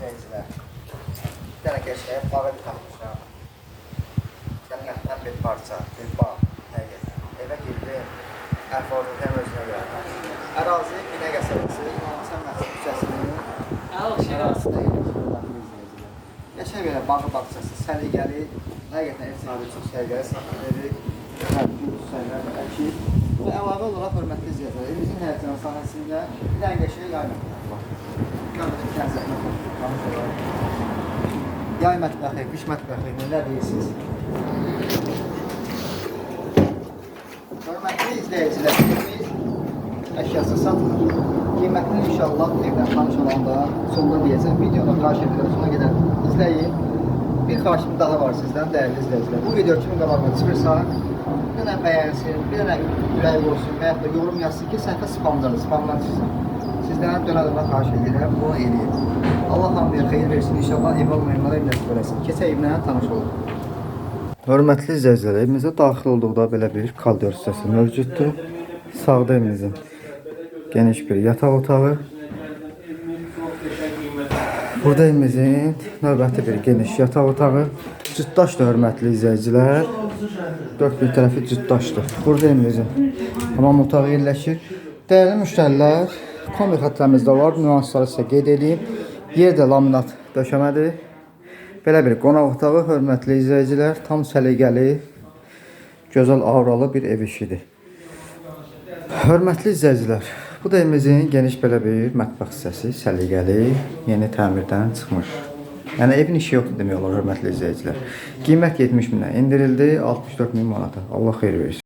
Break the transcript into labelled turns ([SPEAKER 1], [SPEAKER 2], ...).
[SPEAKER 1] izləyicilər. Bir dənə keçəyə bağı bir tapmışam. Cənnətdən bir parça, bir bağ, həqiqət. Evə girdim, əhval-ruhiyyəm özünə gəldim. Ərazi Binə qəsəbəsi, İmam Məscid küçəsinin ərazisində yerləşir. Yaşa belə bağı bağçası, səliqəli, həqiqətən ev sahibi çox səliqəli, saxın evi, hərbi, səhərlər, əkib. Və əlavə olaraq hörmətli izləyicilər, evimizin həyətinin sahəsində bir dənə qəşəyə yay mətbəxi var. Gördüyünüz kənsətmə tanış olaraq. Yay mətbəxi, qış mətbəxi, nələr deyirsiniz? Hörmətli izləyicilər, evimiz əşyası satılır. Qiymətini inşallah evdən tanış olanda sonunda deyəcəm. Videoda xahiş edirəm, sona qədər izləyin. Bir xahişim daha var sizdən, dəyərli izləyicilər. Bu video kimin qabağına çıxırsa, bir dənə bəyənsin, bir dənə ürək olsun və yaxud da yorum yazsın ki, səhvə spamdan çıxsın. Sizdən dönə-dönə xahiş edirəm, bunu eləyin. Allah hamıya xeyir versin, inşallah ev olmayanlara ev nəsib eləsin. Keçə evlə tanış olun. Hörmətli izləyicilər, evimizə daxil olduqda belə bir koridor hissəsi mövcuddur. Sağda evimizin geniş bir yataq otağı. Burada evimizin növbəti bir geniş yataq otağı. Cütdaşdır hörmətli izləyicilər. Dörd bir tərəfi cütdaşdır. Burada evimizin hamam otağı yerləşir. Dəyərli müştərilər, kombi xətlərimiz də var. Nüansları sizə qeyd edeyim. Yerdə laminat döşəmədir. Belə bir qonaq otağı hörmətli izləyicilər. Tam səliqəli, gözəl avralı bir ev işidir. Hörmətli izləyicilər, bu da evimizin geniş belə bir mətbəx hissəsi, səliqəli, yeni təmirdən çıxmış. Yəni evin işi yoxdur demək olar hörmətli izləyicilər. Qiymət 70 mindən endirildi, 64 min manata. Allah xeyir versin.